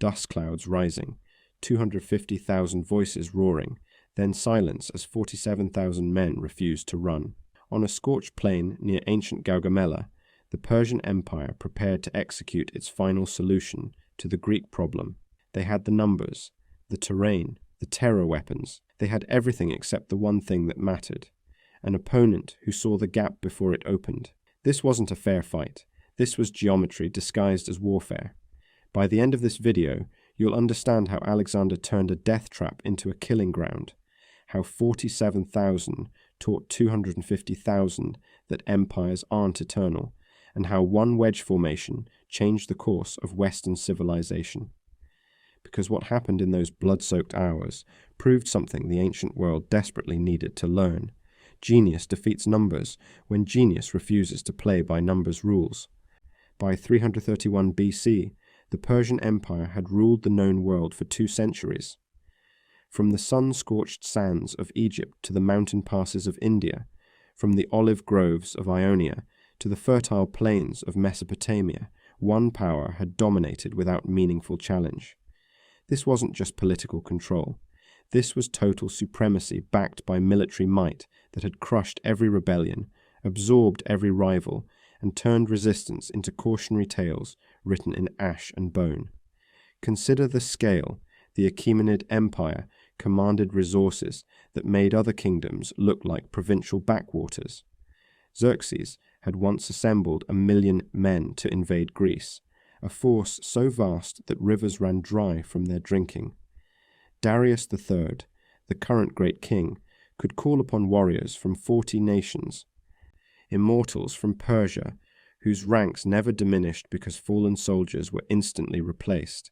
dust clouds rising, 250,000 voices roaring, then silence as 47,000 men refused to run. On a scorched plain near ancient Gaugamela, the Persian Empire prepared to execute its final solution to the Greek problem. They had the numbers, the terrain, the terror weapons. They had everything except the one thing that mattered: an opponent who saw the gap before it opened. This wasn't a fair fight. This was geometry disguised as warfare. By the end of this video, you'll understand how Alexander turned a death trap into a killing ground, how 47,000 taught 250,000 that empires aren't eternal, and how one wedge formation changed the course of Western civilization. Because what happened in those blood-soaked hours proved something the ancient world desperately needed to learn. Genius defeats numbers when genius refuses to play by numbers' rules. By 331 BC, the Persian Empire had ruled the known world for 2 centuries. From the sun-scorched sands of Egypt to the mountain passes of India, from the olive groves of Ionia to the fertile plains of Mesopotamia, one power had dominated without meaningful challenge. This wasn't just political control. This was total supremacy backed by military might that had crushed every rebellion, absorbed every rival, and turned resistance into cautionary tales written in ash and bone. Consider the scale. The Achaemenid Empire commanded resources that made other kingdoms look like provincial backwaters. Xerxes had once assembled 1 million men to invade Greece, a force so vast that rivers ran dry from their drinking. Darius III, the current great king, could call upon warriors from 40 nations, immortals from Persia, whose ranks never diminished because fallen soldiers were instantly replaced,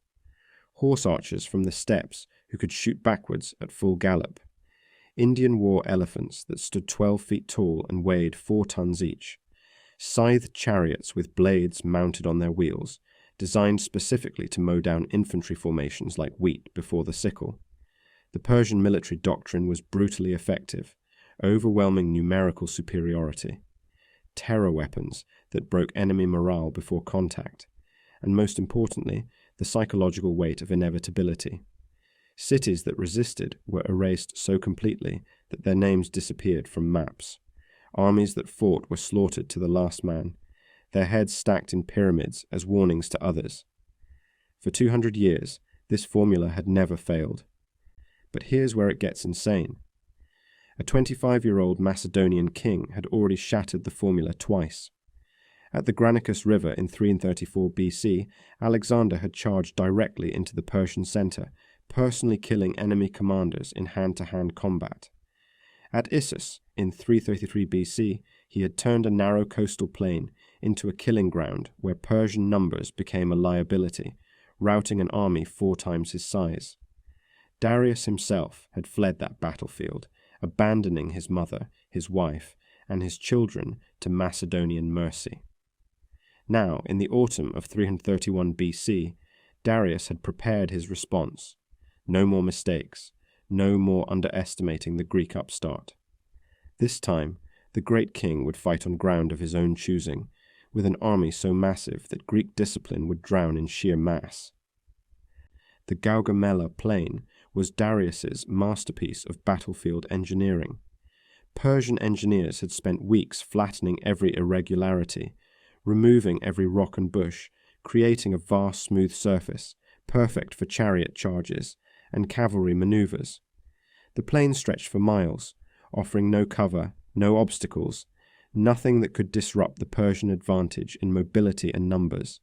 horse archers from the steppes who could shoot backwards at full gallop, Indian war elephants that stood 12 feet tall and weighed 4 tons each, scythed chariots with blades mounted on their wheels, designed specifically to mow down infantry formations like wheat before the sickle. The Persian military doctrine was brutally effective, overwhelming numerical superiority, terror weapons that broke enemy morale before contact, and most importantly, the psychological weight of inevitability. Cities that resisted were erased so completely that their names disappeared from maps. Armies that fought were slaughtered to the last man, their heads stacked in pyramids as warnings to others. For 200 years, this formula had never failed. But here's where it gets insane. A 25-year-old Macedonian king had already shattered the formula twice. At the Granicus River in 334 BC, Alexander had charged directly into the Persian center, personally killing enemy commanders in hand-to-hand combat. At Issus in 333 BC, he had turned a narrow coastal plain into a killing ground where Persian numbers became a liability, routing an army 4 times his size. Darius himself had fled that battlefield, abandoning his mother, his wife, and his children to Macedonian mercy. Now, in the autumn of 331 BC, Darius had prepared his response. No more mistakes, no more underestimating the Greek upstart. This time, the great king would fight on ground of his own choosing, with an army so massive that Greek discipline would drown in sheer mass. The Gaugamela plain was Darius's masterpiece of battlefield engineering. Persian engineers had spent weeks flattening every irregularity, removing every rock and bush, creating a vast smooth surface, perfect for chariot charges and cavalry maneuvers. The plain stretched for miles, offering no cover, no obstacles, nothing that could disrupt the Persian advantage in mobility and numbers.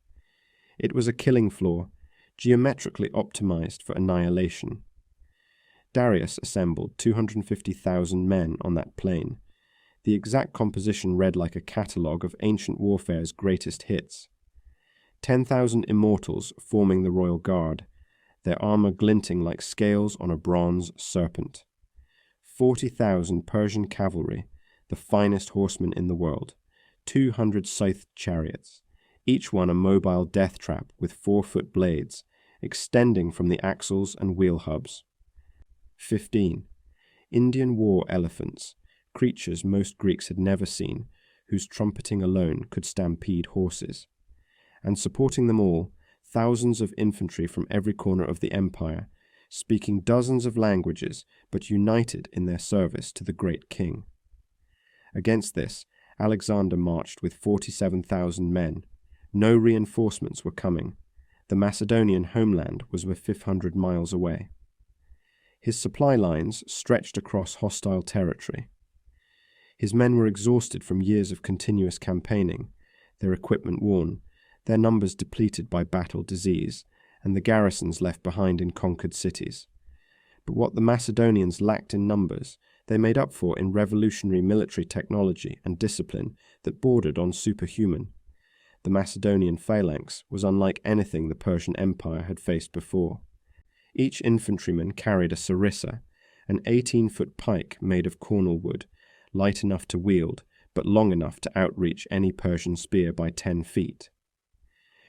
It was a killing floor, geometrically optimized for annihilation. Darius assembled 250,000 men on that plain. The exact composition read like a catalogue of ancient warfare's greatest hits. 10,000 immortals forming the royal guard, their armor glinting like scales on a bronze serpent. 40,000 Persian cavalry, the finest horsemen in the world. 200 scythed chariots, each one a mobile death trap with 4-foot blades, extending from the axles and wheel hubs. 15. Indian war elephants, creatures most Greeks had never seen, whose trumpeting alone could stampede horses. And supporting them all, thousands of infantry from every corner of the empire, speaking dozens of languages but united in their service to the great king. Against this, Alexander marched with 47,000 men. No reinforcements were coming. The Macedonian homeland was 500 miles away. His supply lines stretched across hostile territory. His men were exhausted from years of continuous campaigning, their equipment worn, their numbers depleted by battle disease, and the garrisons left behind in conquered cities. But what the Macedonians lacked in numbers, they made up for in revolutionary military technology and discipline that bordered on superhuman. The Macedonian phalanx was unlike anything the Persian Empire had faced before. Each infantryman carried a sarissa, an 18-foot pike made of cornel wood, light enough to wield, but long enough to outreach any Persian spear by 10 feet.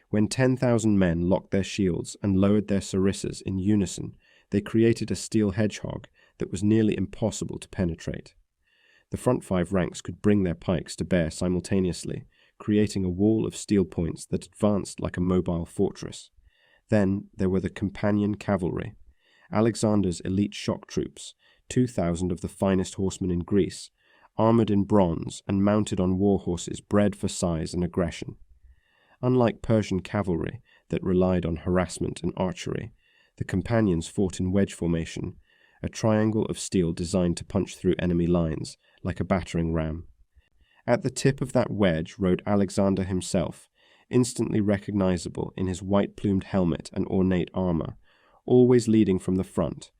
When 10,000 men locked their shields and lowered their sarissas in unison, they created a steel hedgehog that was nearly impossible to penetrate. The front 5 ranks could bring their pikes to bear simultaneously, creating a wall of steel points that advanced like a mobile fortress. Then there were the companion cavalry, Alexander's elite shock troops, 2,000 of the finest horsemen in Greece, armoured in bronze and mounted on war horses bred for size and aggression. Unlike Persian cavalry that relied on harassment and archery, the companions fought in wedge formation, a triangle of steel designed to punch through enemy lines like a battering ram. At the tip of that wedge rode Alexander himself, instantly recognizable in his white-plumed helmet and ornate armor, always leading from the front,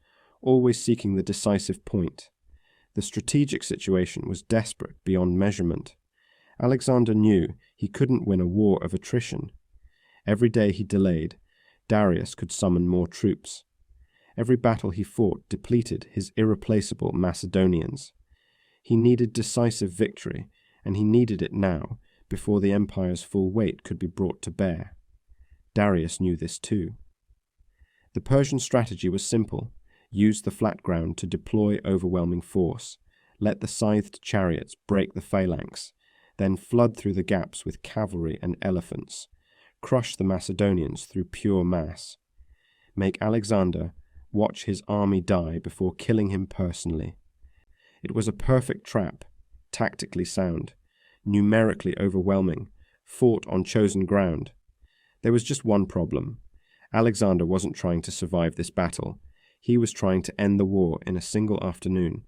always seeking the decisive point. The strategic situation was desperate beyond measurement. Alexander knew he couldn't win a war of attrition. Every day he delayed, Darius could summon more troops. Every battle he fought depleted his irreplaceable Macedonians. He needed decisive victory, and he needed it now, before the empire's full weight could be brought to bear. Darius knew this too. The Persian strategy was simple: use the flat ground to deploy overwhelming force, let the scythed chariots break the phalanx, then flood through the gaps with cavalry and elephants, crush the Macedonians through pure mass. Make Alexander watch his army die before killing him personally. It was a perfect trap, tactically sound, numerically overwhelming, fought on chosen ground. There was just one problem. Alexander wasn't trying to survive this battle. He was trying to end the war in a single afternoon.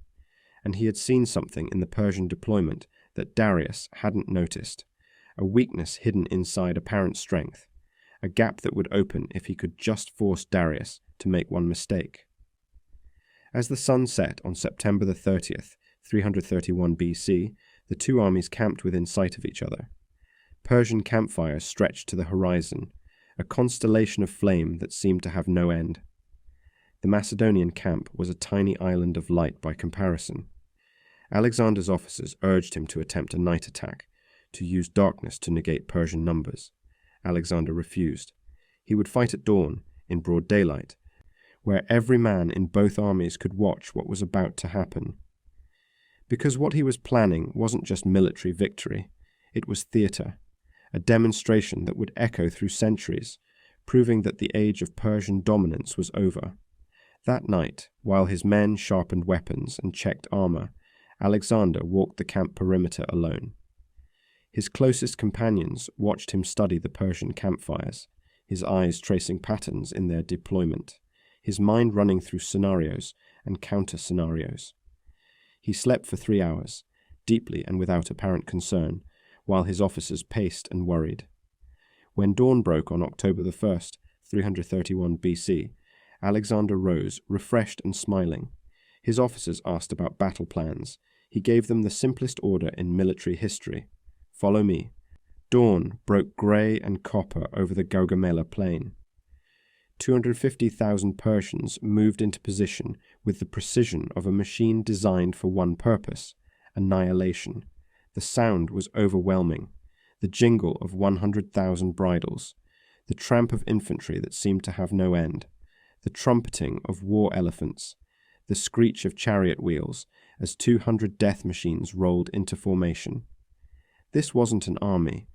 And he had seen something in the Persian deployment that Darius hadn't noticed, a weakness hidden inside apparent strength, a gap that would open if he could just force Darius to make one mistake. As the sun set on September the 30th, 331 BC, the two armies camped within sight of each other. Persian campfires stretched to the horizon, a constellation of flame that seemed to have no end. The Macedonian camp was a tiny island of light by comparison. Alexander's officers urged him to attempt a night attack, to use darkness to negate Persian numbers. Alexander refused. He would fight at dawn, in broad daylight, where every man in both armies could watch what was about to happen. Because what he was planning wasn't just military victory, it was theatre, a demonstration that would echo through centuries, proving that the age of Persian dominance was over. That night, while his men sharpened weapons and checked armor, Alexander walked the camp perimeter alone. His closest companions watched him study the Persian campfires, his eyes tracing patterns in their deployment, his mind running through scenarios and counter-scenarios. He slept for 3 hours, deeply and without apparent concern, while his officers paced and worried. When dawn broke on October the 1st, 331 BC, Alexander rose, refreshed and smiling. His officers asked about battle plans. He gave them the simplest order in military history. Follow me. Dawn broke grey and copper over the Gaugamela plain. 250,000 Persians moved into position with the precision of a machine designed for one purpose: annihilation. The sound was overwhelming. The jingle of 100,000 bridles, the tramp of infantry that seemed to have no end, the trumpeting of war elephants, the screech of chariot wheels as 200 death machines rolled into formation. This wasn't an army.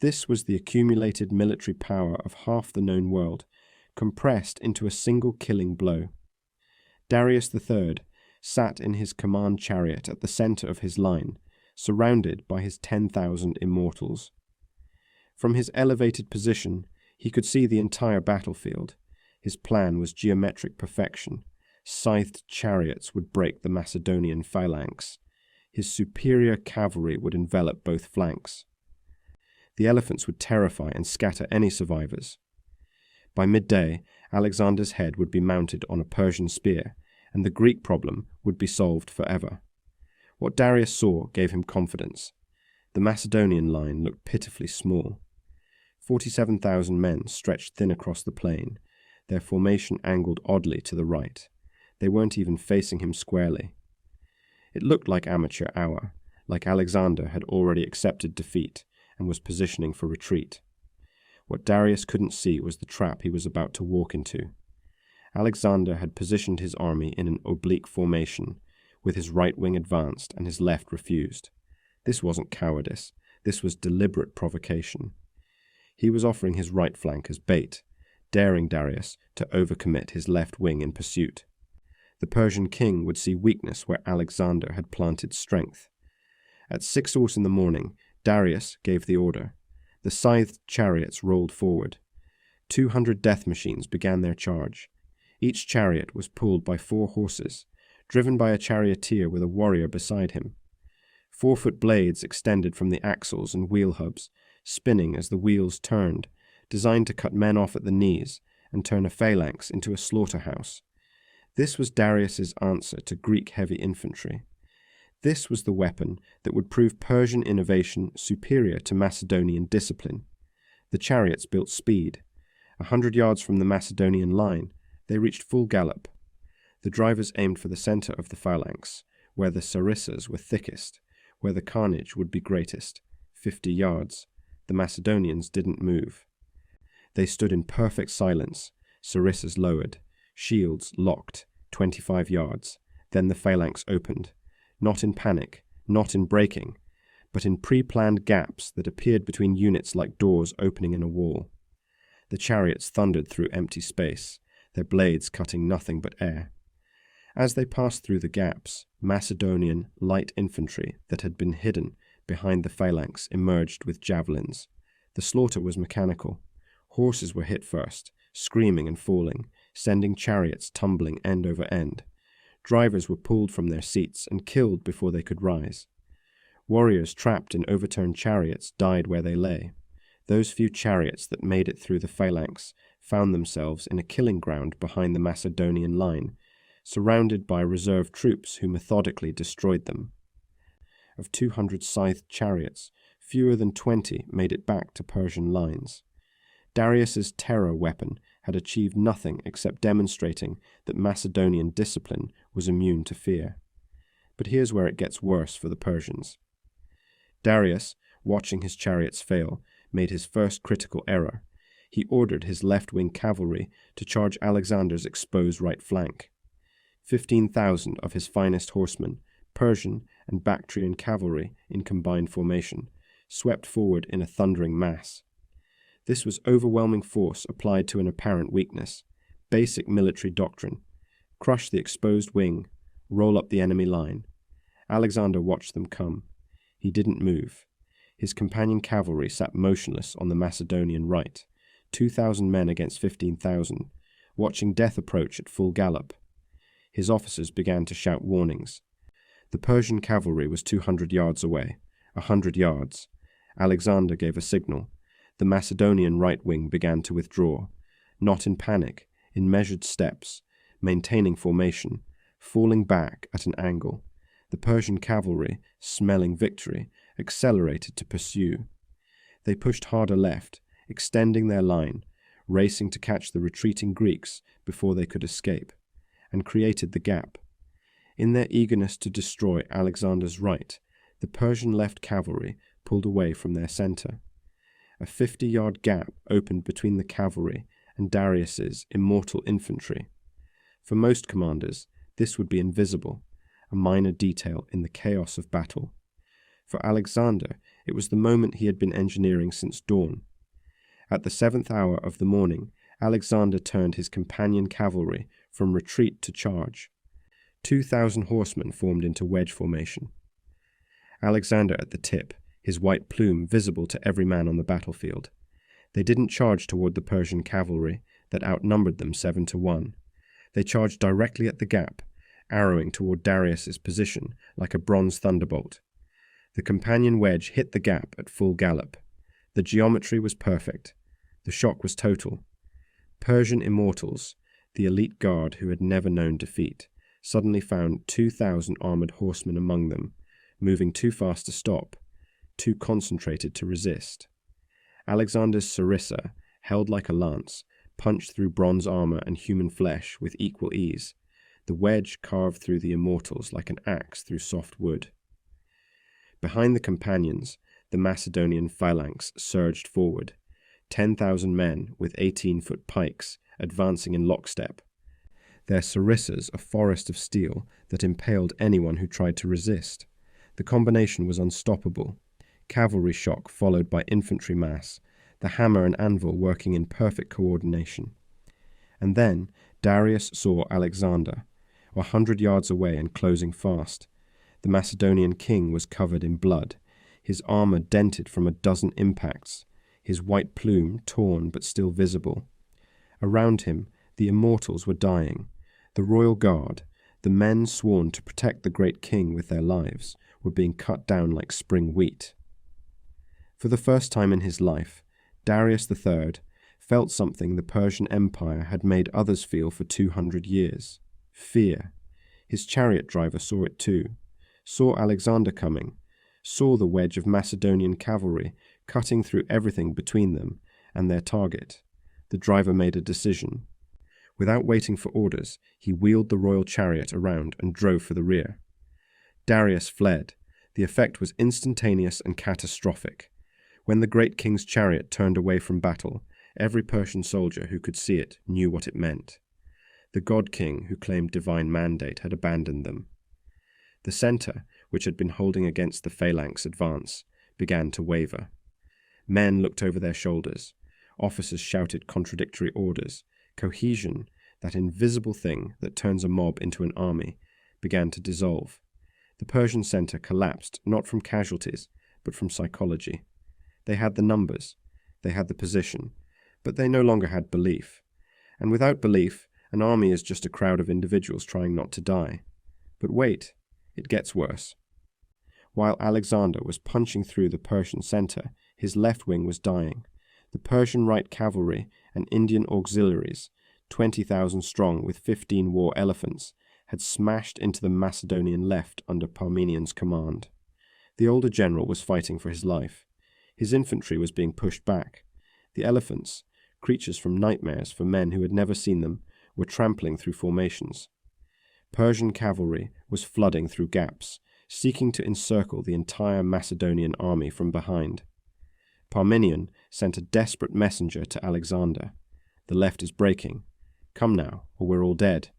This was the accumulated military power of half the known world, compressed into a single killing blow. Darius III sat in his command chariot at the center of his line, surrounded by his 10,000 immortals. From his elevated position, he could see the entire battlefield. His plan was geometric perfection. Scythed chariots would break the Macedonian phalanx. His superior cavalry would envelop both flanks. The elephants would terrify and scatter any survivors. By midday, Alexander's head would be mounted on a Persian spear, and the Greek problem would be solved forever. What Darius saw gave him confidence. The Macedonian line looked pitifully small. 47,000 men stretched thin across the plain, their formation angled oddly to the right. They weren't even facing him squarely. It looked like amateur hour, like Alexander had already accepted defeat and was positioning for retreat. What Darius couldn't see was the trap he was about to walk into. Alexander had positioned his army in an oblique formation, with his right wing advanced and his left refused. This wasn't cowardice, this was deliberate provocation. He was offering his right flank as bait, daring Darius to overcommit his left wing in pursuit. The Persian king would see weakness where Alexander had planted strength. At 6 in the morning, Darius gave the order. The scythed chariots rolled forward. 200 death machines began their charge. Each chariot was pulled by 4 horses, driven by a charioteer with a warrior beside him. 4-foot blades extended from the axles and wheel hubs, spinning as the wheels turned, designed to cut men off at the knees and turn a phalanx into a slaughterhouse. This was Darius's answer to Greek heavy infantry. This was the weapon that would prove Persian innovation superior to Macedonian discipline. The chariots built speed. 100 yards from the Macedonian line, they reached full gallop. The drivers aimed for the center of the phalanx, where the sarissas were thickest, where the carnage would be greatest. 50 yards. The Macedonians didn't move. They stood in perfect silence, sarissas lowered, shields locked, 25 yards. Then the phalanx opened, not in panic, not in breaking, but in pre-planned gaps that appeared between units like doors opening in a wall. The chariots thundered through empty space, their blades cutting nothing but air. As they passed through the gaps, Macedonian light infantry that had been hidden behind the phalanx emerged with javelins. The slaughter was mechanical. Horses were hit first, screaming and falling, sending chariots tumbling end over end. Drivers were pulled from their seats and killed before they could rise. Warriors trapped in overturned chariots died where they lay. Those few chariots that made it through the phalanx found themselves in a killing ground behind the Macedonian line, surrounded by reserve troops who methodically destroyed them. Of 200 scythed chariots, fewer than 20 made it back to Persian lines. Darius's terror weapon had achieved nothing except demonstrating that Macedonian discipline was immune to fear. But here's where it gets worse for the Persians. Darius, watching his chariots fail, made his first critical error. He ordered his left-wing cavalry to charge Alexander's exposed right flank. 15,000 of his finest horsemen, Persian and Bactrian cavalry in combined formation, swept forward in a thundering mass. This was overwhelming force applied to an apparent weakness, basic military doctrine. Crush the exposed wing, roll up the enemy line. Alexander watched them come. He didn't move. His companion cavalry sat motionless on the Macedonian right, 2,000 men against 15,000, watching death approach at full gallop. His officers began to shout warnings. The Persian cavalry was 200 yards away, 100 yards. Alexander gave a signal. The Macedonian right wing began to withdraw, not in panic, in measured steps, maintaining formation, falling back at an angle. The Persian cavalry, smelling victory, accelerated to pursue. They pushed harder left, extending their line, racing to catch the retreating Greeks before they could escape, and created the gap. In their eagerness to destroy Alexander's right, the Persian left cavalry pulled away from their center. A 50-yard gap opened between the cavalry and Darius's immortal infantry. For most commanders, this would be invisible, a minor detail in the chaos of battle. For Alexander, It was the moment he had been engineering since dawn. At the 7th hour of the morning, Alexander turned his companion cavalry from retreat to charge. 2,000 horsemen formed into wedge formation. Alexander at the tip, his white plume visible to every man on the battlefield. They didn't charge toward the Persian cavalry that outnumbered them 7-1. They charged directly at the gap, arrowing toward Darius's position like a bronze thunderbolt. The companion wedge hit the gap at full gallop. The geometry was perfect. The shock was total. Persian immortals, the elite guard who had never known defeat, suddenly found 2,000 armored horsemen among them, moving too fast to stop, too concentrated to resist. Alexander's sarissa, held like a lance, punched through bronze armor and human flesh with equal ease. The wedge carved through the immortals like an axe through soft wood. Behind the companions, the Macedonian phalanx surged forward, 10,000 men with 18-foot pikes advancing in lockstep. Their sarissas a forest of steel that impaled anyone who tried to resist. The combination was unstoppable. Cavalry shock followed by infantry mass, the hammer and anvil working in perfect coordination. And then Darius saw Alexander, 100 yards away and closing fast. The Macedonian king was covered in blood, his armor dented from a dozen impacts, his white plume torn but still visible. Around him, the immortals were dying. The royal guard, the men sworn to protect the great king with their lives, were being cut down like spring wheat. For the first time in his life, Darius III felt something the Persian Empire had made others feel for 200 years. Fear. His chariot driver saw it too, saw Alexander coming, saw the wedge of Macedonian cavalry cutting through everything between them and their target. The driver made a decision. Without waiting for orders, he wheeled the royal chariot around and drove for the rear. Darius fled. The effect was instantaneous and catastrophic. When the great king's chariot turned away from battle, every Persian soldier who could see it knew what it meant. The god king who claimed divine mandate had abandoned them. The center, which had been holding against the phalanx advance, began to waver. Men looked over their shoulders. Officers shouted contradictory orders. Cohesion, that invisible thing that turns a mob into an army, began to dissolve. The Persian center collapsed not from casualties, but from psychology. They had the numbers, they had the position, but they no longer had belief. And without belief, an army is just a crowd of individuals trying not to die. But wait, it gets worse. While Alexander was punching through the Persian center, his left wing was dying. The Persian right cavalry and Indian auxiliaries, 20,000 strong with 15 war elephants, had smashed into the Macedonian left under Parmenian's command. The older general was fighting for his life. His infantry was being pushed back. The elephants, creatures from nightmares for men who had never seen them, were trampling through formations. Persian cavalry was flooding through gaps, seeking to encircle the entire Macedonian army from behind. Parmenion sent a desperate messenger to Alexander. The left is breaking. Come now, or we're all dead.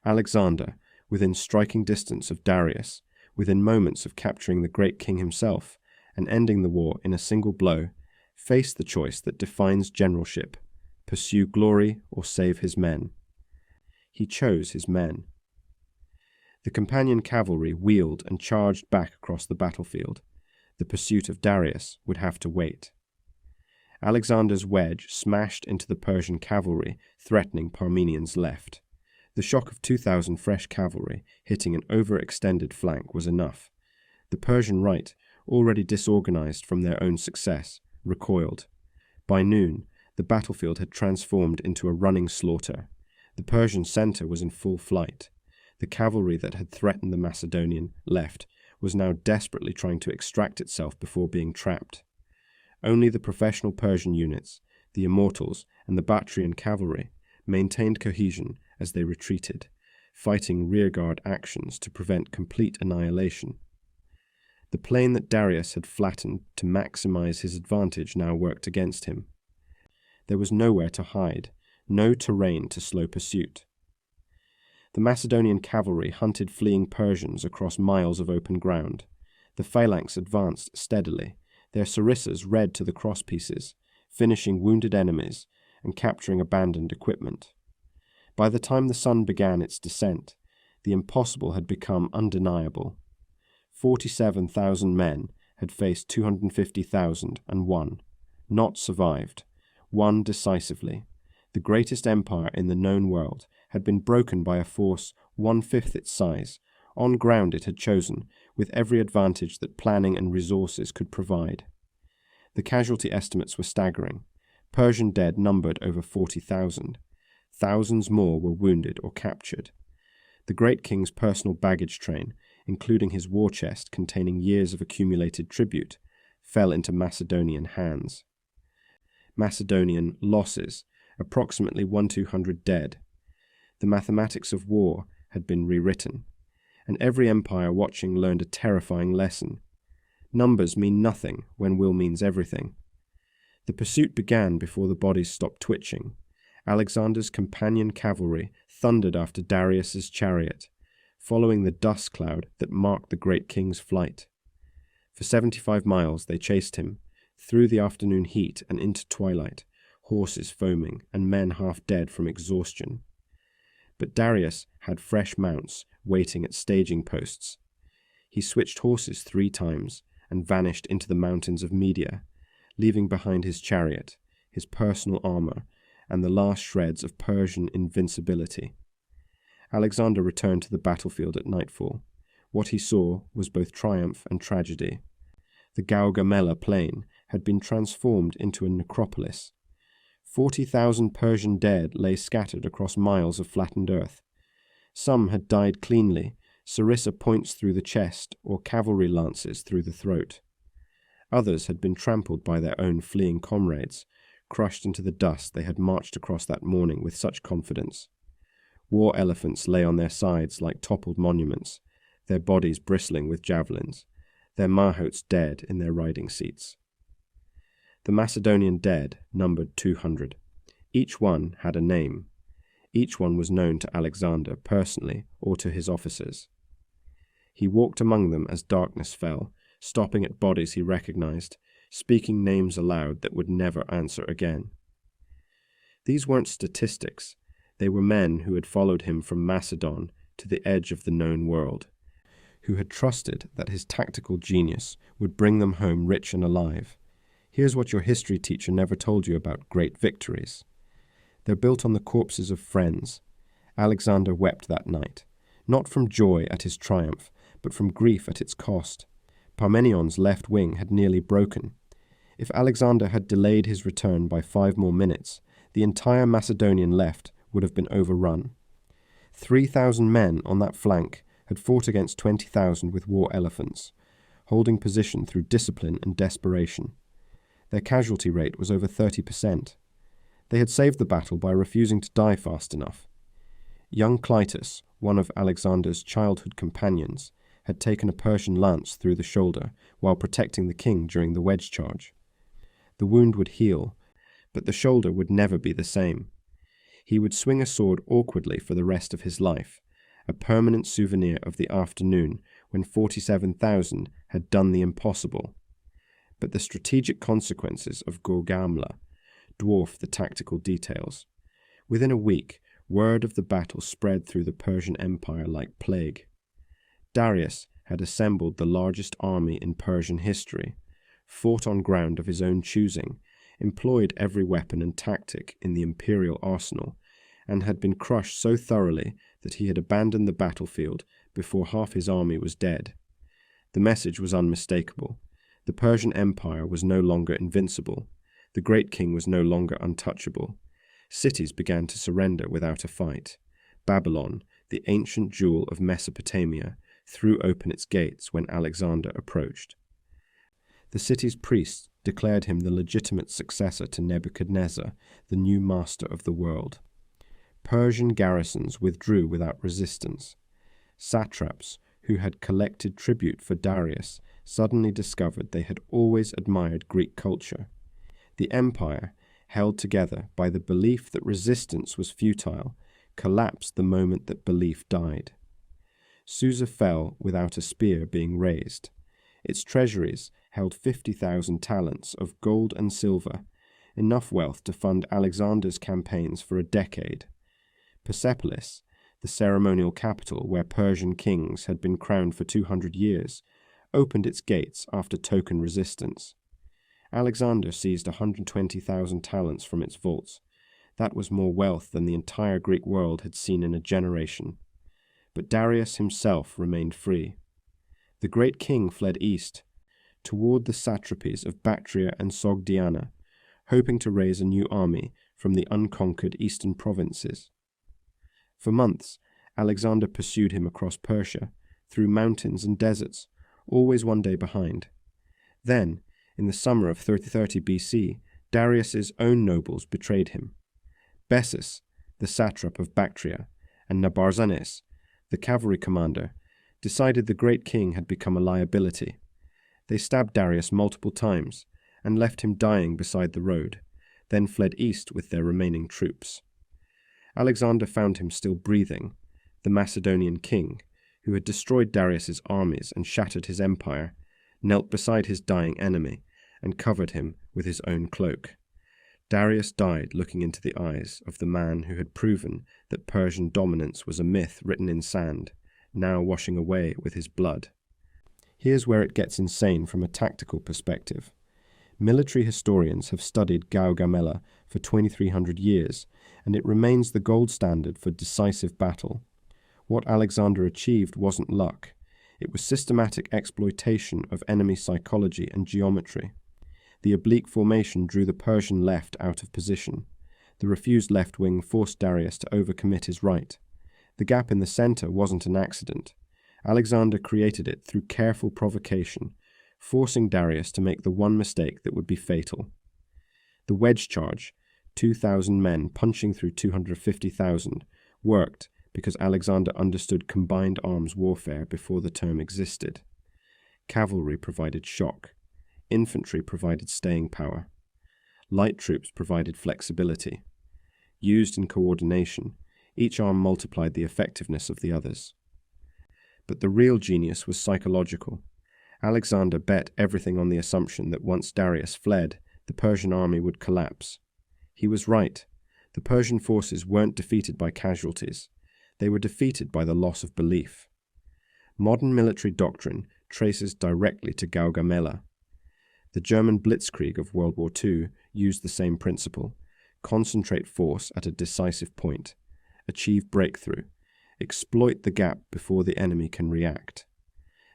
Alexander, within striking distance of Darius, within moments of capturing the great king himself and ending the war in a single blow, faced the choice that defines generalship: pursue glory or save his men. He chose his men. The companion cavalry wheeled and charged back across the battlefield. The pursuit of Darius would have to wait. Alexander's wedge smashed into the Persian cavalry, threatening Parmenian's left. The shock of 2,000 fresh cavalry hitting an overextended flank was enough. The Persian right, already disorganized from their own success, recoiled. By noon, the battlefield had transformed into a running slaughter. The Persian center was in full flight. The cavalry that had threatened the Macedonian left was now desperately trying to extract itself before being trapped. Only the professional Persian units, the immortals, and the Bactrian cavalry maintained cohesion as they retreated, fighting rearguard actions to prevent complete annihilation. The plain that Darius had flattened to maximize his advantage now worked against him. There was nowhere to hide, no terrain to slow pursuit. The Macedonian cavalry hunted fleeing Persians across miles of open ground. The phalanx advanced steadily, their sarissas red to the crosspieces, finishing wounded enemies and capturing abandoned equipment. By the time the sun began its descent, the impossible had become undeniable. 47,000 men had faced 250,000 and won, not survived, won decisively. The greatest empire in the known world had been broken by a force 1/5 its size, on ground it had chosen, with every advantage that planning and resources could provide. The casualty estimates were staggering. Persian dead numbered over 40,000. Thousands more were wounded or captured. The great king's personal baggage train, including his war chest containing years of accumulated tribute, fell into Macedonian hands. Macedonian losses, approximately 1,200 dead. The mathematics of war had been rewritten, and every empire watching learned a terrifying lesson. Numbers mean nothing when will means everything. The pursuit began before the bodies stopped twitching. Alexander's companion cavalry thundered after Darius's chariot, following the dust cloud that marked the great king's flight. For 75 miles they chased him, through the afternoon heat and into twilight, horses foaming and men half dead from exhaustion. But Darius had fresh mounts waiting at staging posts. He switched horses 3 times and vanished into the mountains of Media, leaving behind his chariot, his personal armor, and the last shreds of Persian invincibility. Alexander returned to the battlefield at nightfall. What he saw was both triumph and tragedy. The Gaugamela plain had been transformed into a necropolis. 40,000 Persian dead lay scattered across miles of flattened earth. Some had died cleanly, sarissa points through the chest or cavalry lances through the throat. Others had been trampled by their own fleeing comrades, crushed into the dust they had marched across that morning with such confidence. War elephants lay on their sides like toppled monuments, their bodies bristling with javelins, their mahots dead in their riding seats. The Macedonian dead numbered 200. Each one had a name. Each one was known to Alexander personally or to his officers. He walked among them as darkness fell, stopping at bodies he recognized, speaking names aloud that would never answer again. These weren't statistics. They were men who had followed him from Macedon to the edge of the known world, who had trusted that his tactical genius would bring them home rich and alive. Here's what your history teacher never told you about great victories. They're built on the corpses of friends. Alexander wept that night, not from joy at his triumph, but from grief at its cost. Parmenion's left wing had nearly broken. If Alexander had delayed his return by 5 more minutes, the entire Macedonian left would have been overrun. 3,000 men on that flank had fought against 20,000 with war elephants, holding position through discipline and desperation. Their casualty rate was over 30%. They had saved the battle by refusing to die fast enough. Young Clytus, one of Alexander's childhood companions, had taken a Persian lance through the shoulder while protecting the king during the wedge charge. The wound would heal, but the shoulder would never be the same. He would swing a sword awkwardly for the rest of his life, a permanent souvenir of the afternoon when 47,000 had done the impossible. But the strategic consequences of Gaugamela dwarfed the tactical details. Within a week, word of the battle spread through the Persian Empire like plague. Darius had assembled the largest army in Persian history, fought on ground of his own choosing, employed every weapon and tactic in the imperial arsenal, and had been crushed so thoroughly that he had abandoned the battlefield before half his army was dead. The message was unmistakable. The Persian Empire was no longer invincible. The great king was no longer untouchable. Cities began to surrender without a fight. Babylon, the ancient jewel of Mesopotamia, threw open its gates when Alexander approached. The city's priests declared him the legitimate successor to Nebuchadnezzar, the new master of the world. Persian garrisons withdrew without resistance. Satraps, who had collected tribute for Darius, suddenly discovered they had always admired Greek culture. The empire, held together by the belief that resistance was futile, collapsed the moment that belief died. Susa fell without a spear being raised. Its treasuries, held 50,000 talents of gold and silver, enough wealth to fund Alexander's campaigns for a decade. Persepolis, the ceremonial capital where Persian kings had been crowned for 200 years, opened its gates after token resistance. Alexander seized 120,000 talents from its vaults. That was more wealth than the entire Greek world had seen in a generation. But Darius himself remained free. The great king fled east, toward the satrapies of Bactria and Sogdiana, hoping to raise a new army from the unconquered eastern provinces. For months, Alexander pursued him across Persia, through mountains and deserts, always one day behind. Then, in the summer of 3030 BC, Darius's own nobles betrayed him. Bessus, the satrap of Bactria, and Nabarzanes, the cavalry commander, decided the great king had become a liability. They stabbed Darius multiple times and left him dying beside the road, then fled east with their remaining troops. Alexander found him still breathing, the Macedonian king, who had destroyed Darius's armies and shattered his empire, knelt beside his dying enemy and covered him with his own cloak. Darius died looking into the eyes of the man who had proven that Persian dominance was a myth written in sand, now washing away with his blood. Here's where it gets insane from a tactical perspective. Military historians have studied Gaugamela for 2,300 years, and it remains the gold standard for decisive battle. What Alexander achieved wasn't luck. It was systematic exploitation of enemy psychology and geometry. The oblique formation drew the Persian left out of position. The refused left wing forced Darius to overcommit his right. The gap in the center wasn't an accident. Alexander created it through careful provocation, forcing Darius to make the one mistake that would be fatal. The wedge charge, 2,000 men punching through 250,000, worked because Alexander understood combined arms warfare before the term existed. Cavalry provided shock. Infantry provided staying power. Light troops provided flexibility. Used in coordination, each arm multiplied the effectiveness of the others. But the real genius was psychological. Alexander bet everything on the assumption that once Darius fled, the Persian army would collapse. He was right. The Persian forces weren't defeated by casualties. They were defeated by the loss of belief. Modern military doctrine traces directly to Gaugamela. The German blitzkrieg of World War II used the same principle: concentrate force at a decisive point, achieve breakthrough, exploit the gap before the enemy can react.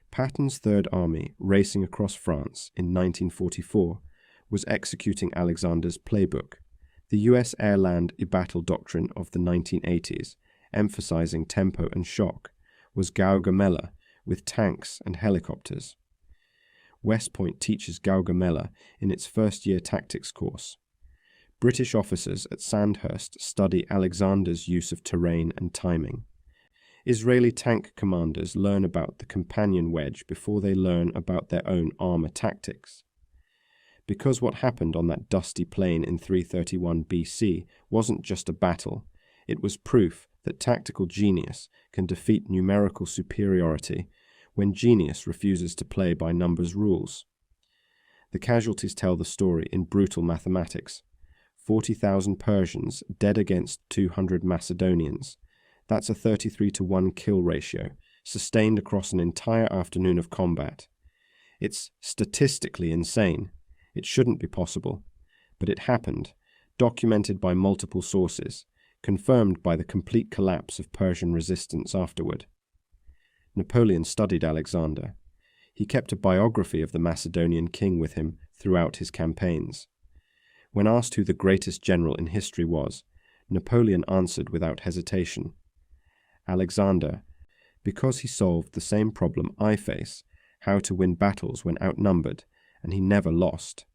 Patton's Third Army, racing across France in 1944, was executing Alexander's playbook. The US air-land battle doctrine of the 1980s, emphasizing tempo and shock, was Gaugamela, with tanks and helicopters. West Point teaches Gaugamela in its first-year tactics course. British officers at Sandhurst study Alexander's use of terrain and timing. Israeli tank commanders learn about the companion wedge before they learn about their own armor tactics. Because what happened on that dusty plain in 331 BC wasn't just a battle, it was proof that tactical genius can defeat numerical superiority when genius refuses to play by numbers rules. The casualties tell the story in brutal mathematics. 40,000 Persians dead against 200 Macedonians. That's a 33-to-1 kill ratio, sustained across an entire afternoon of combat. It's statistically insane. It shouldn't be possible. But it happened, documented by multiple sources, confirmed by the complete collapse of Persian resistance afterward. Napoleon studied Alexander. He kept a biography of the Macedonian king with him throughout his campaigns. When asked who the greatest general in history was, Napoleon answered without hesitation: Alexander, because he solved the same problem I face, how to win battles when outnumbered, and he never lost.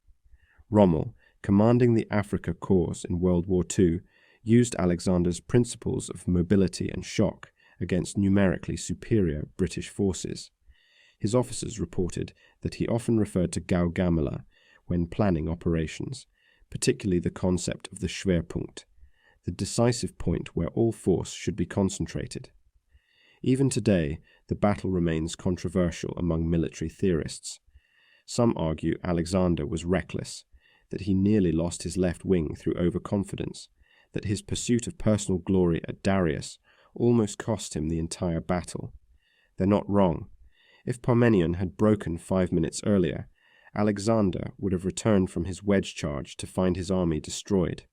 Rommel, commanding the Africa Corps in World War II, used Alexander's principles of mobility and shock against numerically superior British forces. His officers reported that he often referred to Gaugamela when planning operations, particularly the concept of the Schwerpunkt, the decisive point where all force should be concentrated. Even today, the battle remains controversial among military theorists. Some argue Alexander was reckless, that he nearly lost his left wing through overconfidence, that his pursuit of personal glory at Darius almost cost him the entire battle. They're not wrong. If Parmenion had broken 5 minutes earlier, Alexander would have returned from his wedge charge to find his army destroyed.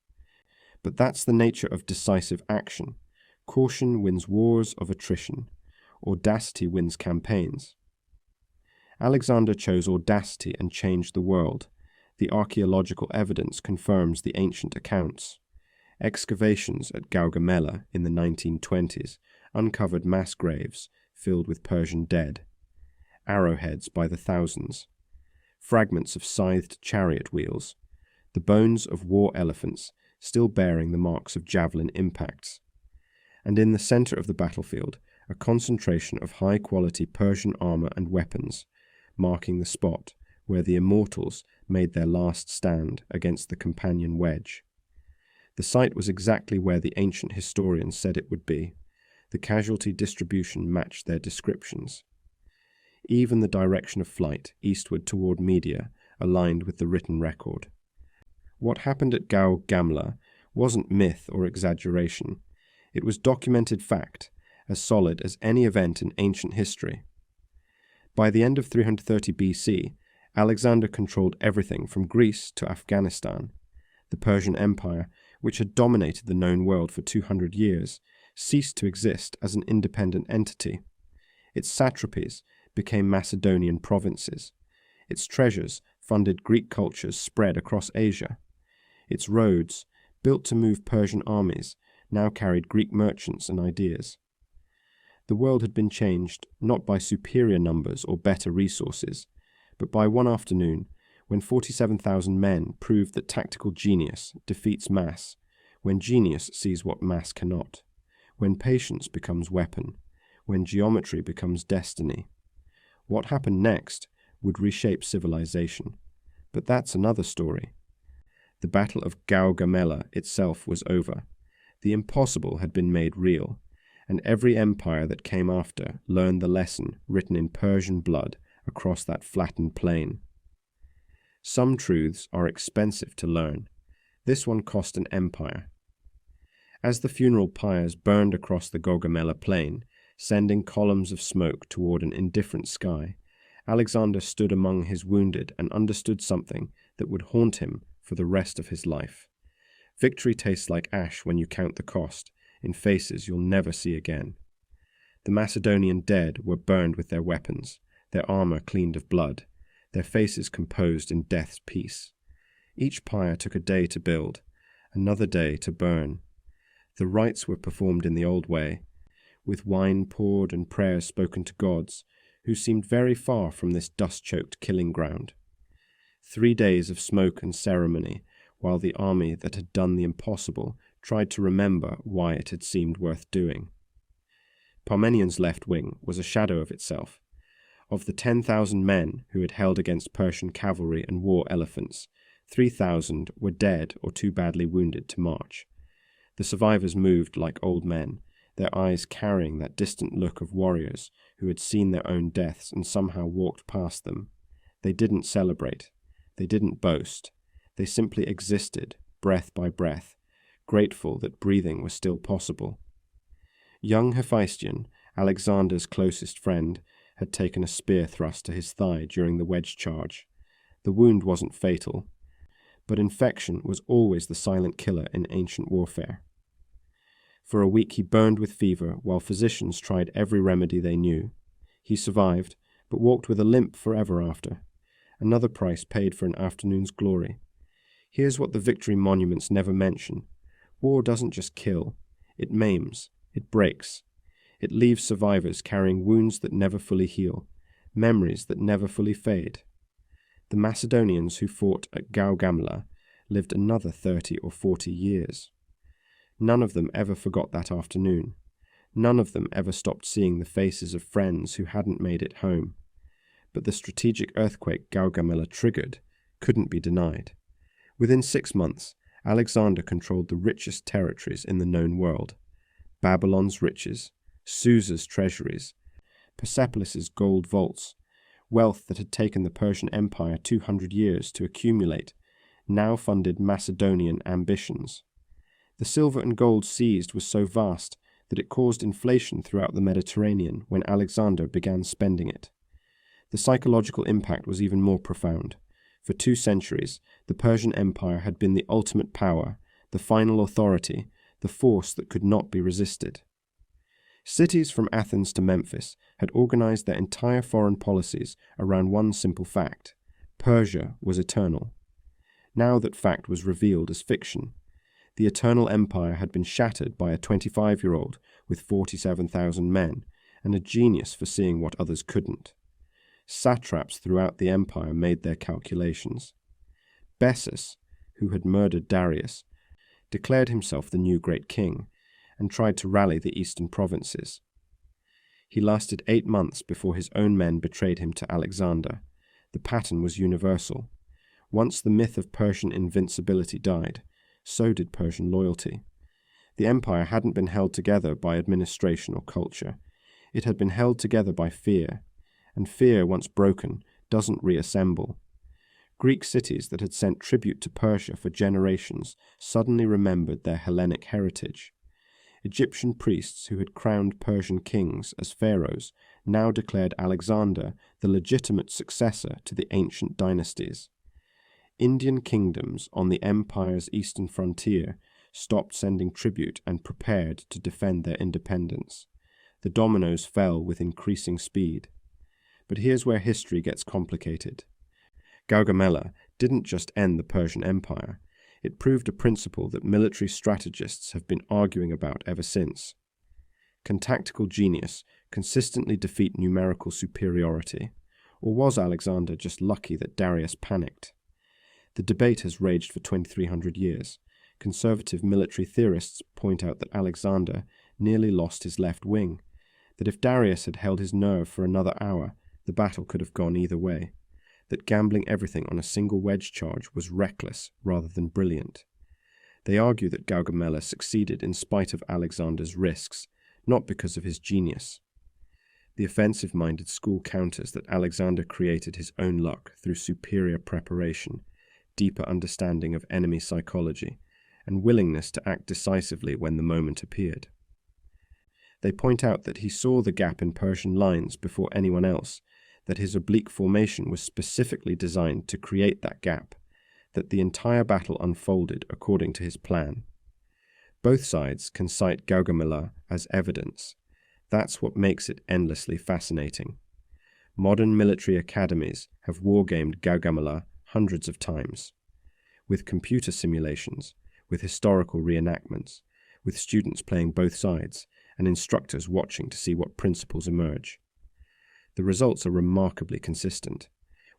But that's the nature of decisive action. Caution wins wars of attrition. Audacity wins campaigns. Alexander chose audacity and changed the world. The archaeological evidence confirms the ancient accounts. Excavations at Gaugamela in the 1920s uncovered mass graves filled with Persian dead, arrowheads by the thousands, fragments of scythed chariot wheels, the bones of war elephants still bearing the marks of javelin impacts, and in the center of the battlefield a concentration of high-quality Persian armor and weapons, marking the spot where the immortals made their last stand against the companion wedge. The site was exactly where the ancient historians said it would be. The casualty distribution matched their descriptions. Even the direction of flight, eastward toward Media, aligned with the written record. What happened at Gaugamela wasn't myth or exaggeration. It was documented fact, as solid as any event in ancient history. By the end of 330 BC, Alexander controlled everything from Greece to Afghanistan. The Persian Empire, which had dominated the known world for 200 years, ceased to exist as an independent entity. Its satrapies became Macedonian provinces. Its treasures funded Greek cultures spread across Asia. Its roads, built to move Persian armies, now carried Greek merchants and ideas. The world had been changed not by superior numbers or better resources, but by one afternoon when 47,000 men proved that tactical genius defeats mass, when genius sees what mass cannot, when patience becomes weapon, when geometry becomes destiny. What happened next would reshape civilization, but that's another story. The Battle of Gaugamela itself was over. The impossible had been made real, and every empire that came after learned the lesson written in Persian blood across that flattened plain. Some truths are expensive to learn. This one cost an empire. As the funeral pyres burned across the Gaugamela plain, sending columns of smoke toward an indifferent sky, Alexander stood among his wounded and understood something that would haunt him for the rest of his life. Victory tastes like ash when you count the cost, in faces you'll never see again. The Macedonian dead were burned with their weapons, their armor cleaned of blood, their faces composed in death's peace. Each pyre took a day to build, another day to burn. The rites were performed in the old way, with wine poured and prayers spoken to gods, who seemed very far from this dust-choked killing ground. 3 days of smoke and ceremony, while the army that had done the impossible tried to remember why it had seemed worth doing. Parmenion's left wing was a shadow of itself. Of the 10,000 men who had held against Persian cavalry and war elephants, 3,000 were dead or too badly wounded to march. The survivors moved like old men, their eyes carrying that distant look of warriors who had seen their own deaths and somehow walked past them. They didn't celebrate. They didn't boast. They simply existed, breath by breath, grateful that breathing was still possible. Young Hephaestion, Alexander's closest friend, had taken a spear thrust to his thigh during the wedge charge. The wound wasn't fatal, but infection was always the silent killer in ancient warfare. For a week he burned with fever while physicians tried every remedy they knew. He survived, but walked with a limp forever after. Another price paid for an afternoon's glory. Here's what the victory monuments never mention. War doesn't just kill. It maims. It breaks. It leaves survivors carrying wounds that never fully heal, memories that never fully fade. The Macedonians who fought at Gaugamela lived another 30 or 40 years. None of them ever forgot that afternoon. None of them ever stopped seeing the faces of friends who hadn't made it home. But the strategic earthquake Gaugamela triggered couldn't be denied. Within 6 months, Alexander controlled the richest territories in the known world. Babylon's riches, Susa's treasuries, Persepolis' gold vaults, Wealth that had taken the Persian Empire 200 years to accumulate now funded Macedonian ambitions. The silver and gold seized was so vast that it caused inflation throughout the Mediterranean when Alexander began spending it. The psychological impact was even more profound. For 2 centuries, the Persian Empire had been the ultimate power, the final authority, the force that could not be resisted. Cities from Athens to Memphis had organized their entire foreign policies around one simple fact: Persia was eternal. Now that fact was revealed as fiction. The eternal empire had been shattered by a 25-year-old with 47,000 men, and a genius for seeing what others couldn't. Satraps throughout the empire made their calculations. Bessus, who had murdered Darius, declared himself the new great king, and tried to rally the eastern provinces. He lasted 8 months before his own men betrayed him to Alexander. The pattern was universal. Once the myth of Persian invincibility died, so did Persian loyalty. The empire hadn't been held together by administration or culture. It had been held together by fear, and fear, once broken, doesn't reassemble. Greek cities that had sent tribute to Persia for generations suddenly remembered their Hellenic heritage. Egyptian priests who had crowned Persian kings as pharaohs now declared Alexander the legitimate successor to the ancient dynasties. Indian kingdoms on the empire's eastern frontier stopped sending tribute and prepared to defend their independence. The dominoes fell with increasing speed. But here's where history gets complicated. Gaugamela didn't just end the Persian Empire. It proved a principle that military strategists have been arguing about ever since. Can tactical genius consistently defeat numerical superiority? Or was Alexander just lucky that Darius panicked? The debate has raged for 2,300 years. Conservative military theorists point out that Alexander nearly lost his left wing, that if Darius had held his nerve for another hour, the battle could have gone either way, that gambling everything on a single wedge charge was reckless rather than brilliant. They argue that Gaugamela succeeded in spite of Alexander's risks, not because of his genius. The offensive-minded school counters that Alexander created his own luck through superior preparation, deeper understanding of enemy psychology, and willingness to act decisively when the moment appeared. They point out that he saw the gap in Persian lines before anyone else, that his oblique formation was specifically designed to create that gap, that the entire battle unfolded according to his plan. Both sides can cite Gaugamela as evidence. That's what makes it endlessly fascinating. Modern military academies have wargamed Gaugamela hundreds of times, with computer simulations, with historical reenactments, with students playing both sides, and instructors watching to see what principles emerge. The results are remarkably consistent.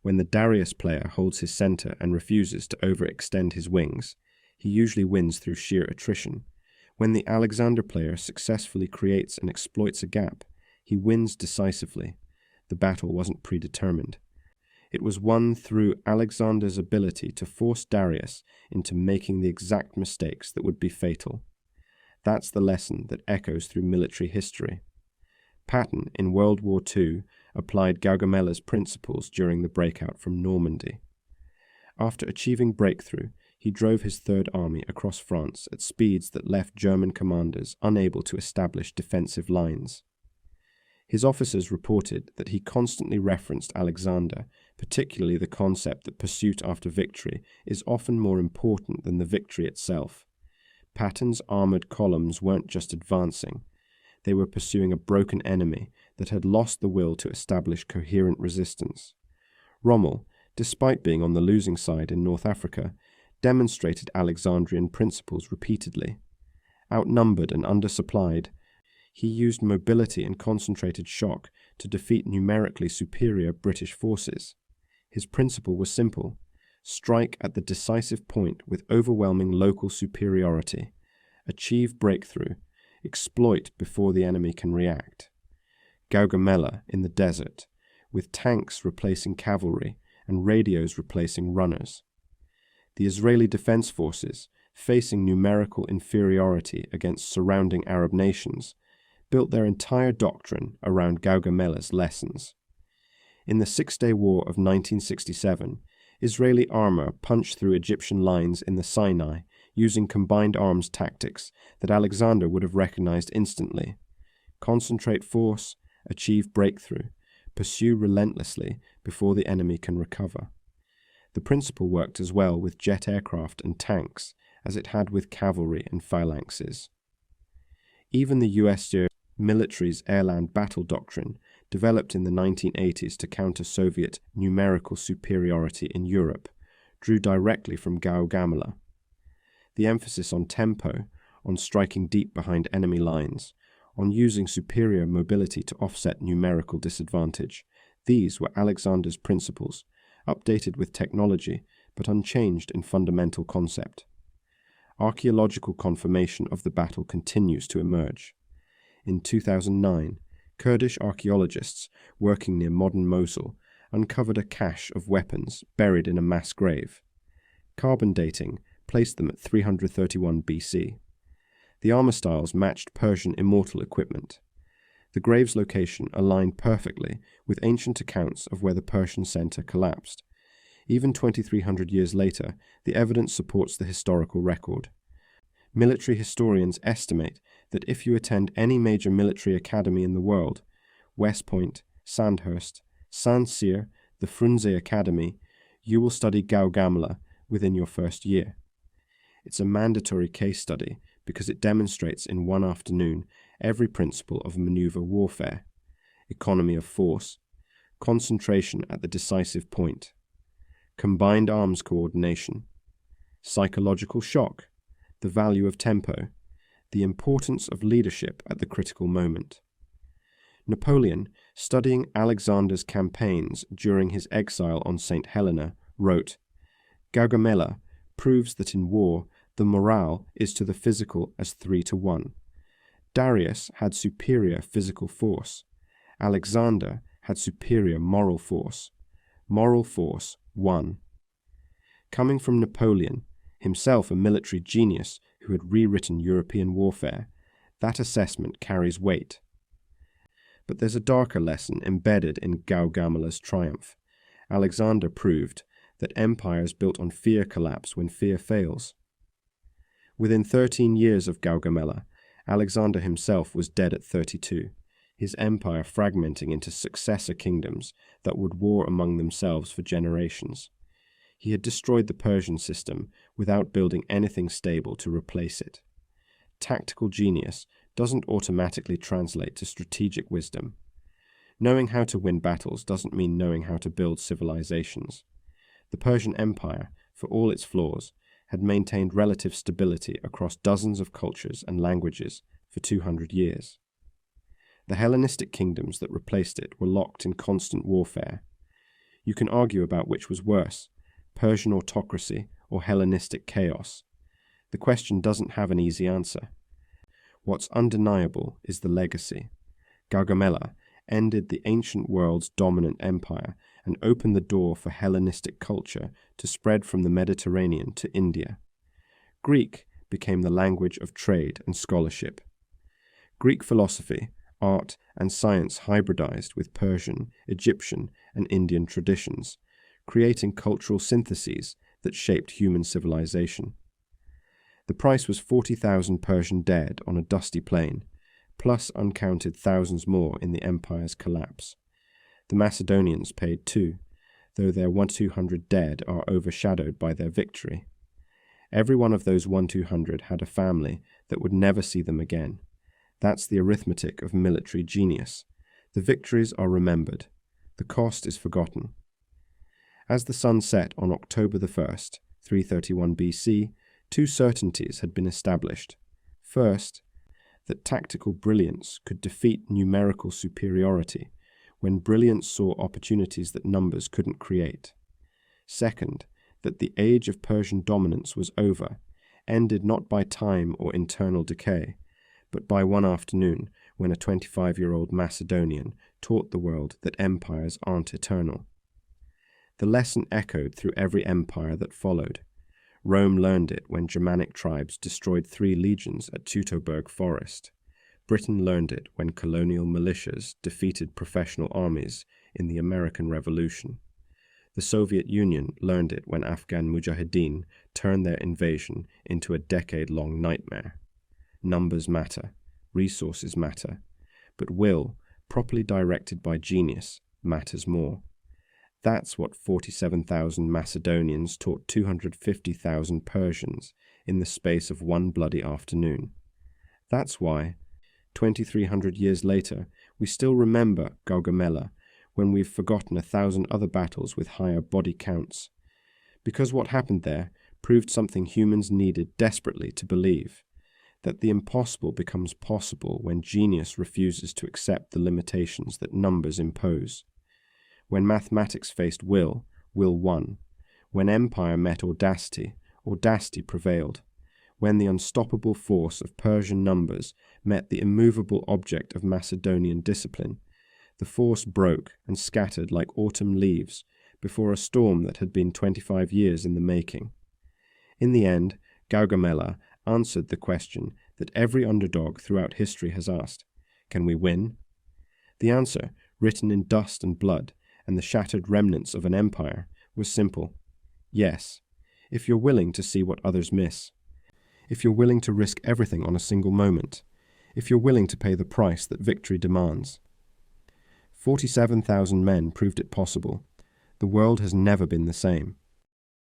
When the Darius player holds his center and refuses to overextend his wings, he usually wins through sheer attrition. When the Alexander player successfully creates and exploits a gap, he wins decisively. The battle wasn't predetermined. It was won through Alexander's ability to force Darius into making the exact mistakes that would be fatal. That's the lesson that echoes through military history. Patton, in World War II, applied Gaugamela's principles during the breakout from Normandy. After achieving breakthrough, he drove his Third Army across France at speeds that left German commanders unable to establish defensive lines. His officers reported that he constantly referenced Alexander, particularly the concept that pursuit after victory is often more important than the victory itself. Patton's armored columns weren't just advancing. They were pursuing a broken enemy that had lost the will to establish coherent resistance. Rommel, despite being on the losing side in North Africa, demonstrated Alexandrian principles repeatedly. Outnumbered and undersupplied, he used mobility and concentrated shock to defeat numerically superior British forces. His principle was simple: strike at the decisive point with overwhelming local superiority, achieve breakthrough, exploit before the enemy can react. Gaugamela in the desert, with tanks replacing cavalry and radios replacing runners. The Israeli Defense Forces, facing numerical inferiority against surrounding Arab nations, built their entire doctrine around Gaugamela's lessons. In the Six-Day War of 1967, Israeli armor punched through Egyptian lines in the Sinai using combined arms tactics that Alexander would have recognized instantly. Concentrate force, achieve breakthrough, pursue relentlessly before the enemy can recover. The principle worked as well with jet aircraft and tanks as it had with cavalry and phalanxes. Even the US military's airland battle doctrine, developed in the 1980s to counter Soviet numerical superiority in Europe, drew directly from Gaugamela. The emphasis on tempo, on striking deep behind enemy lines, on using superior mobility to offset numerical disadvantage, these were Alexander's principles, updated with technology but unchanged in fundamental concept. Archaeological confirmation of the battle continues to emerge. In 2009, Kurdish archaeologists working near modern Mosul uncovered a cache of weapons buried in a mass grave. Carbon dating placed them at 331 BC. The armor styles matched Persian immortal equipment. The grave's location aligned perfectly with ancient accounts of where the Persian center collapsed. Even 2,300 years later, the evidence supports the historical record. Military historians estimate that if you attend any major military academy in the world, West Point, Sandhurst, San Cyr, the Frunze Academy, you will study Gaugamela within your first year. It's a mandatory case study because it demonstrates in one afternoon every principle of maneuver warfare: economy of force, concentration at the decisive point, combined arms coordination, psychological shock, the value of tempo, the importance of leadership at the critical moment. Napoleon, studying Alexander's campaigns during his exile on St. Helena, wrote, "Gaugamela proves that in war the morale is to the physical as 3-1. Darius had superior physical force. Alexander had superior moral force. Moral force won." Coming from Napoleon, himself a military genius who had rewritten European warfare, that assessment carries weight. But there's a darker lesson embedded in Gaugamela's triumph. Alexander proved that empires built on fear collapse when fear fails. Within 13 years of Gaugamela, Alexander himself was dead at 32, his empire fragmenting into successor kingdoms that would war among themselves for generations. He had destroyed the Persian system without building anything stable to replace it. Tactical genius doesn't automatically translate to strategic wisdom. Knowing how to win battles doesn't mean knowing how to build civilizations. The Persian Empire, for all its flaws, had maintained relative stability across dozens of cultures and languages for 200 years. The Hellenistic kingdoms that replaced it were locked in constant warfare. You can argue about which was worse, Persian autocracy or Hellenistic chaos. The question doesn't have an easy answer. What's undeniable is the legacy. Gaugamela ended the ancient world's dominant empire and opened the door for Hellenistic culture to spread from the Mediterranean to India. Greek became the language of trade and scholarship. Greek philosophy, art, and science hybridized with Persian, Egyptian, and Indian traditions, creating cultural syntheses that shaped human civilization. The price was 40,000 Persian dead on a dusty plain, plus uncounted thousands more in the empire's collapse. The Macedonians paid too, though their 1,200 dead are overshadowed by their victory. Every one of those 1,200 had a family that would never see them again. That's the arithmetic of military genius. The victories are remembered. The cost is forgotten. As the sun set on October 1st, 331 BC, two certainties had been established. First, that tactical brilliance could defeat numerical superiority when brilliance saw opportunities that numbers couldn't create. Second, that the age of Persian dominance was over, ended not by time or internal decay, but by one afternoon when a 25-year-old Macedonian taught the world that empires aren't eternal. The lesson echoed through every empire that followed. Rome learned it when Germanic tribes destroyed 3 legions at Teutoburg Forest. Britain learned it when colonial militias defeated professional armies in the American Revolution. The Soviet Union learned it when Afghan mujahideen turned their invasion into a decade-long nightmare. Numbers matter, resources matter, but will, properly directed by genius, matters more. That's what 47,000 Macedonians taught 250,000 Persians in the space of one bloody afternoon. That's why, 2,300 years later, we still remember Gaugamela when we've forgotten 1,000 other battles with higher body counts. Because what happened there proved something humans needed desperately to believe, that the impossible becomes possible when genius refuses to accept the limitations that numbers impose. When mathematics faced will won. When empire met audacity, audacity prevailed. When the unstoppable force of Persian numbers met the immovable object of Macedonian discipline, the force broke and scattered like autumn leaves before a storm that had been 25 years in the making. In the end, Gaugamela answered the question that every underdog throughout history has asked: can we win? The answer, written in dust and blood and the shattered remnants of an empire, was simple: yes, if you're willing to see what others miss. If you're willing to risk everything on a single moment. If you're willing to pay the price that victory demands. 47,000 men proved it possible. The world has never been the same.